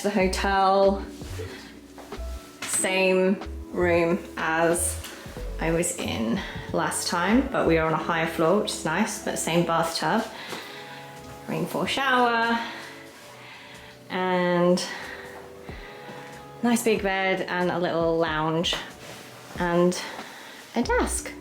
the hotel. Same room as I was in last time, but we are on a higher floor, which is nice, but same bathtub. Rainfall shower. And nice big bed and a little lounge and a desk.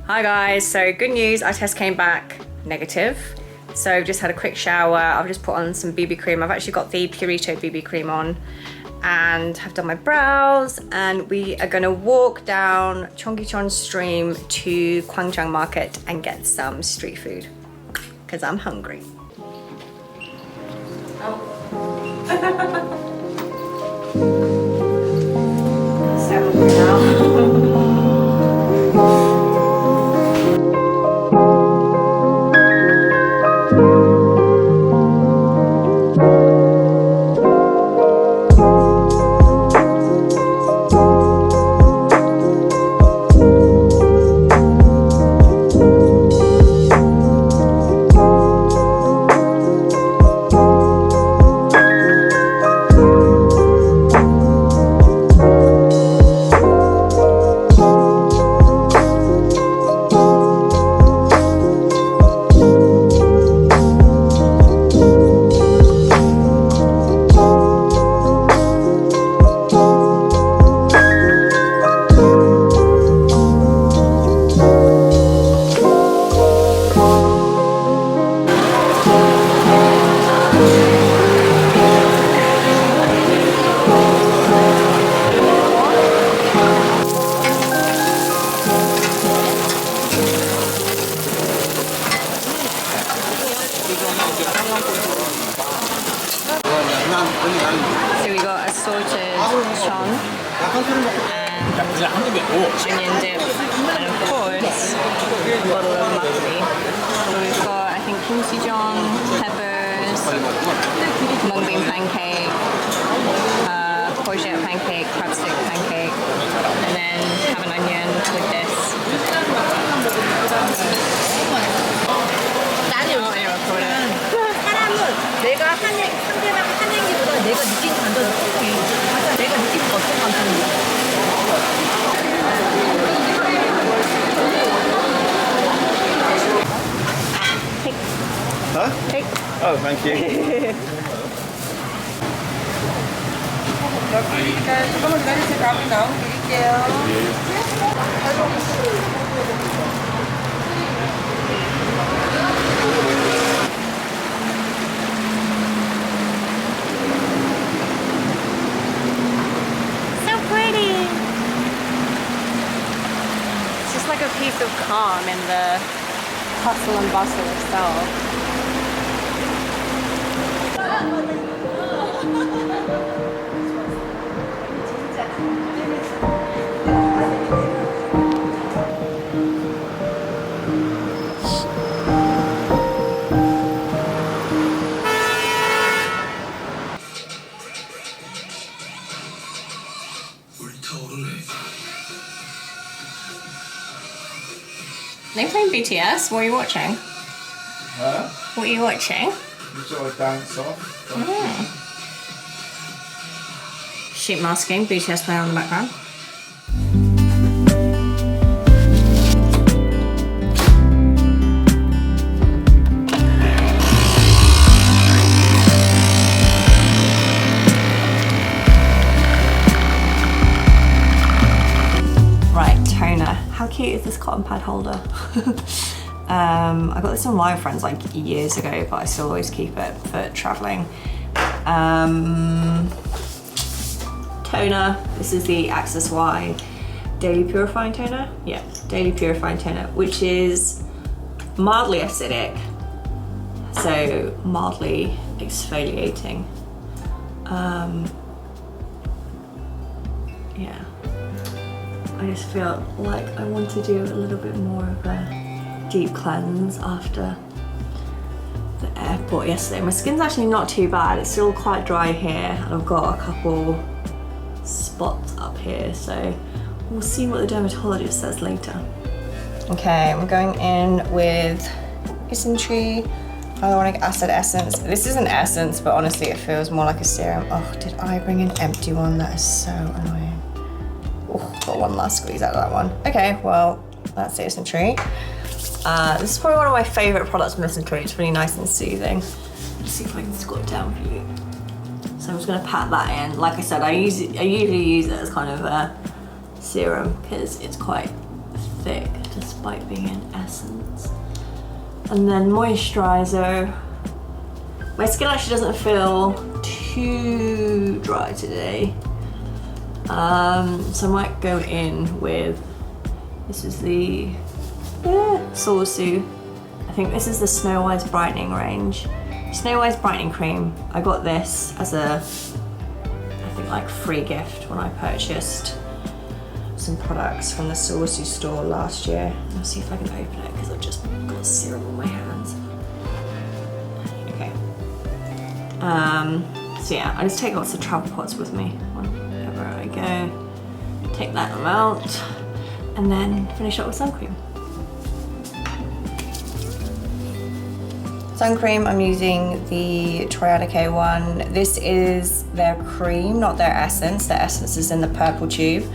Hi guys, so good news, our test came back negative. So I've just had a quick shower, I've just put on some BB cream. I've actually got the curator BB cream on and have done my brows, and we are gonna walk down Chonggicheon Stream to Gwangjang Market and get some street food because I'm hungry. So hungry now. So we got assorted chon and onion dip, and of course a bottle of MAREE. So we've got, I think, kimchi-jeon, peppers, mung bean pancake, courgette pancake, crab stick pancake, and then have an onion with this. 내가 상대방 하는기보다 내가 느낀 감정을 소통해. 맞아, 내가 느낀 거 어떤 감정인지. Huh? Take. Oh, thank you. 조금만 기다리세요. 밥이 나오면 드릴게요. Like a piece of calm in the hustle and bustle of Seoul. They playing BTS? What are you watching? Huh? What are you watching? You sort of dance off. Sheep masking, BTS playing on the background. How cute is this cotton pad holder? I got this from my friends like years ago, but I still always keep it for traveling. Toner, this is the Access Y Daily Purifying Toner. Yeah, Daily Purifying Toner, which is mildly acidic, so mildly exfoliating. Yeah. I just feel like I want to do a little bit more of a deep cleanse after the airport yesterday. My skin's actually not too bad. It's still quite dry here, and I've got a couple spots up here, so we'll see what the dermatologist says later. Okay, I'm going in with dysentery hyaluronic acid essence. This is an essence, but honestly it feels more like a serum. Oh, did I bring an empty one? That is so annoying. Oh, got one last squeeze out of that one. Okay, well, that's the Innocent Tree. This is probably one of my favourite products from Innocent Tree. It's really nice and soothing. Let's see if I can squat down for you. So I'm just gonna pat that in. Like I said, I usually use it as kind of a serum because it's quite thick despite being an essence. And then moisturizer. My skin actually doesn't feel too dry today. So I might go in with, this is the Saucy. I think this is the Snow Eyes Brightening range. Snow Eyes Brightening Cream. I got this as a, I think like free gift when I purchased some products from the Saucy store last year. Let's see if I can open it because I've just got serum on my hands. Okay. So yeah, I just take lots of travel pots with me wherever I go. Take that amount and then finish up with sun cream. Sun cream, I'm using the Triadic one. This is their cream, not their essence. Their essence is in the purple tube.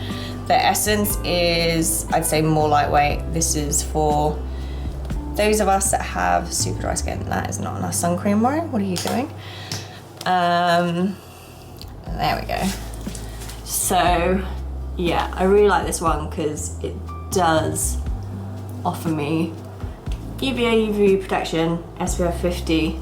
Their essence is, I'd say, more lightweight. This is for those of us that have super dry skin. That is not enough sun cream, Marie. What are you doing? There we go. So, yeah, I really like this one because it does offer me UVA UV protection, SPF 50.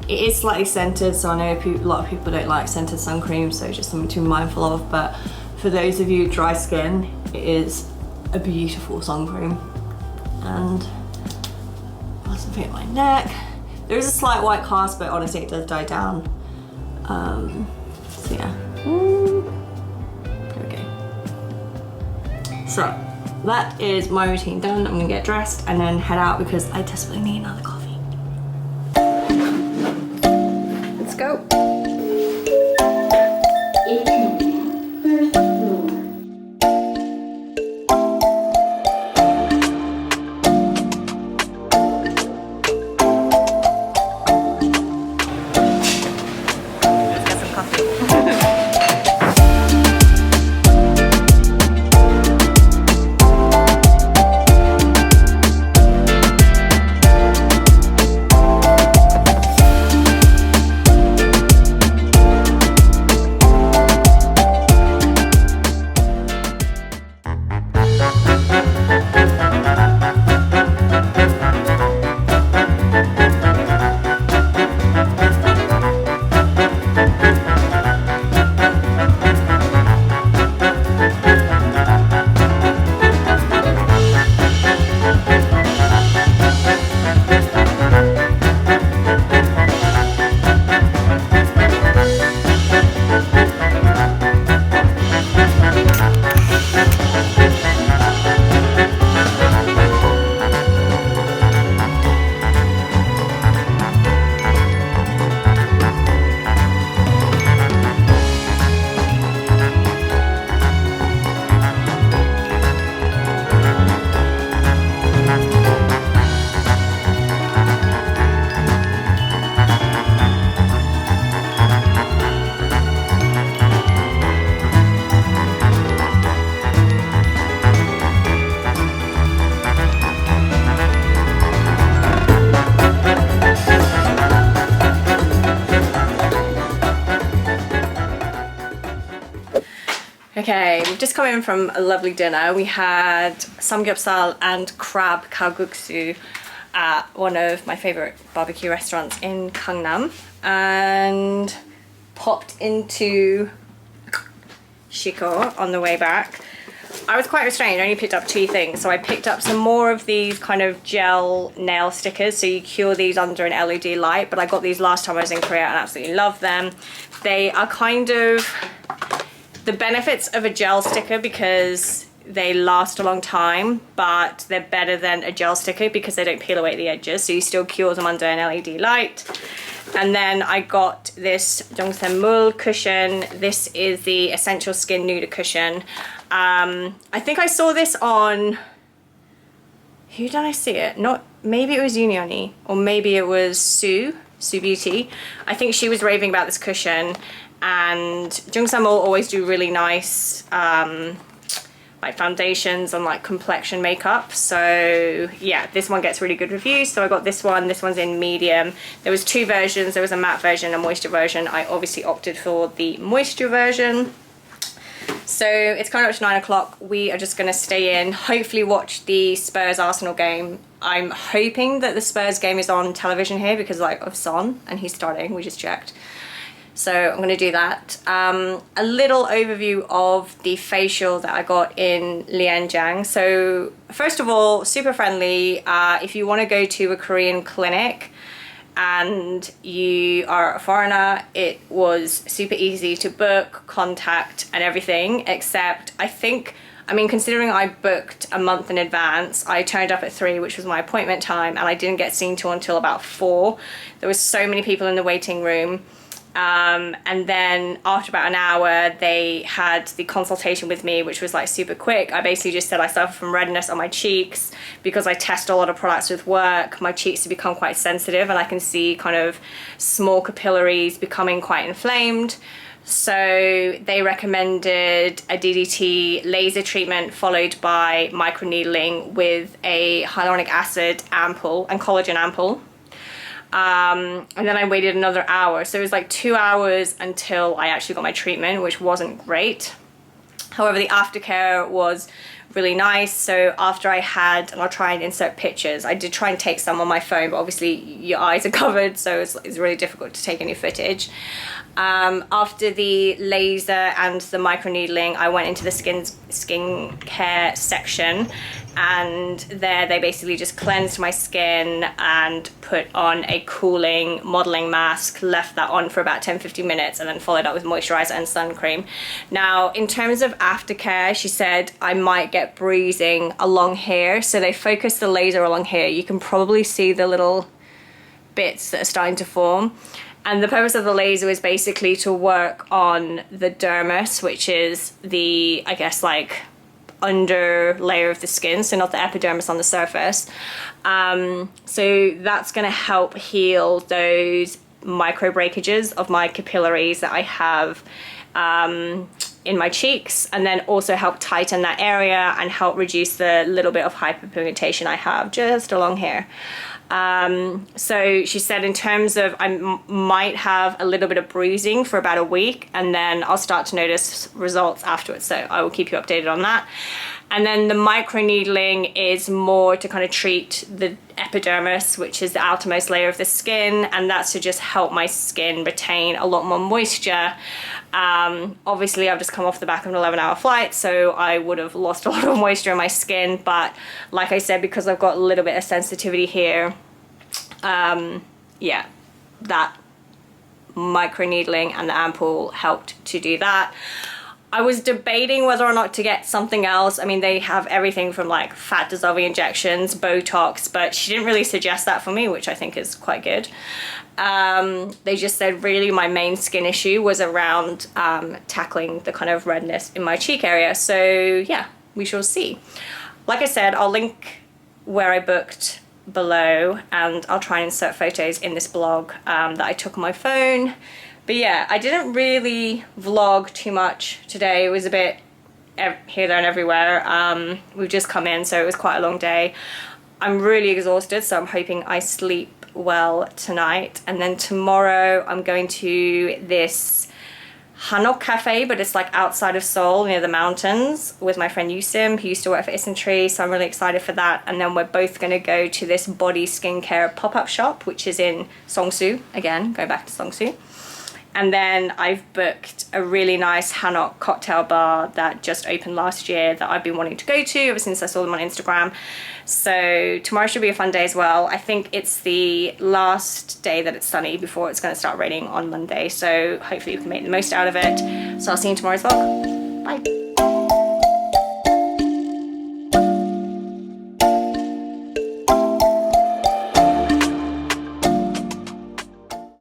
It is slightly scented, so I know a lot of people don't like scented sun cream, so just something to be mindful of. But for those of you with dry skin, it is a beautiful sun cream. And I'll just put it on my neck. There is a slight white cast, but honestly it does die down. So yeah. Okay. So that is my routine done. I'm gonna get dressed and then head out because I desperately need another coffee. Let's go. Okay, we've just come in from a lovely dinner. We had samgyeopsal and crab kalguksu at one of my favourite barbecue restaurants in Gangnam, and popped into Chicor on the way back. I was quite restrained, I only picked up 2 things. So I picked up some more of these kind of gel nail stickers, so you cure these under an LED light, but I got these last time I was in Korea and absolutely love them. They are kind of the benefits of a gel sticker because they last a long time, but they're better than a gel sticker because they don't peel away the edges, so you still cure them under an LED light. And then I got this Jongsemul cushion. This is the Essential Skin Nude cushion. I think I saw this on, who did I see it? Not maybe it was Unioni, or maybe it was Sue Beauty. I think she was raving about this cushion, and Jungsam will always do really nice like foundations and like complexion makeup. So yeah, this one gets really good reviews. So I got this one. This one's in medium. There was two versions. There was a matte version and a moisture version. I obviously opted for the moisture version. So it's kind of up to 9 o'clock. We are just going to stay in, hopefully watch the Spurs Arsenal game. I'm hoping that the Spurs game is on television here because like of Son, and he's starting, we just checked. So I'm going to do that. A little overview of the facial that I got in Lianjiang. So first of all, super friendly. If you want to go to a Korean clinic and you are a foreigner, it was super easy to book, contact and everything, except I mean, considering I booked a month in advance, I turned up at 3, which was my appointment time, and I didn't get seen to until about 4. There was so many people in the waiting room. And then after about an hour, they had the consultation with me, which was like super quick. I basically just said I suffer from redness on my cheeks because I test a lot of products with work. My cheeks have become quite sensitive and I can see kind of small capillaries becoming quite inflamed. So they recommended a DDT laser treatment followed by microneedling with a hyaluronic acid ampoule and collagen ampoule. And then I waited another hour. So it was like 2 hours until I actually got my treatment, which wasn't great. However, the aftercare was really nice. So after I had, and I'll try and insert pictures, I did try and take some on my phone, but obviously your eyes are covered, so it's really difficult to take any footage. After the laser and the microneedling, I went into the skincare section, and there they basically just cleansed my skin and put on a cooling modeling mask, left that on for about 10-15 minutes, and then followed up with moisturizer and sun cream. Now, in terms of aftercare, she said I might get bruising along here, so they focused the laser along here. You can probably see the little bits that are starting to form. And the purpose of the laser is basically to work on the dermis, which is the, I guess, like under layer of the skin, so not the epidermis on the surface. So that's going to help heal those micro breakages of my capillaries that I have in my cheeks, and then also help tighten that area and help reduce the little bit of hyperpigmentation I have just along here. So she said in terms of I might have a little bit of bruising for about a week, and then I'll start to notice results afterwards, so I will keep you updated on that. And then the microneedling is more to kind of treat the epidermis, which is the outermost layer of the skin, and that's to just help my skin retain a lot more moisture. Obviously I've just come off the back of an 11-hour flight, so I would have lost a lot of moisture in my skin, but like I said, because I've got a little bit of sensitivity here, yeah, that microneedling and the ampoule helped to do that. I was debating whether or not to get something else. I mean, they have everything from like fat dissolving injections, Botox, but she didn't really suggest that for me, which I think is quite good. They just said really my main skin issue was around tackling the kind of redness in my cheek area. So yeah, we shall see. Like I said, I'll link where I booked below, and I'll try and insert photos in this blog that I took on my phone. But yeah, I didn't really vlog too much today. It was a bit here, there and everywhere. We've just come in, so it was quite a long day. I'm really exhausted, so I'm hoping I sleep well tonight. And then tomorrow I'm going to this Hanok cafe, but it's like outside of Seoul near the mountains, with my friend Yusim, who used to work for Isntree, so I'm really excited for that. And then we're both going to go to this body skincare pop-up shop, which is in Seongsu, again going back to Seongsu. And then I've booked a really nice Hanok cocktail bar that just opened last year that I've been wanting to go to ever since I saw them on Instagram. So tomorrow should be a fun day as well. I think it's the last day that it's sunny before it's going to start raining on Monday. So hopefully you can make the most out of it. So I'll see you in tomorrow's vlog. Bye.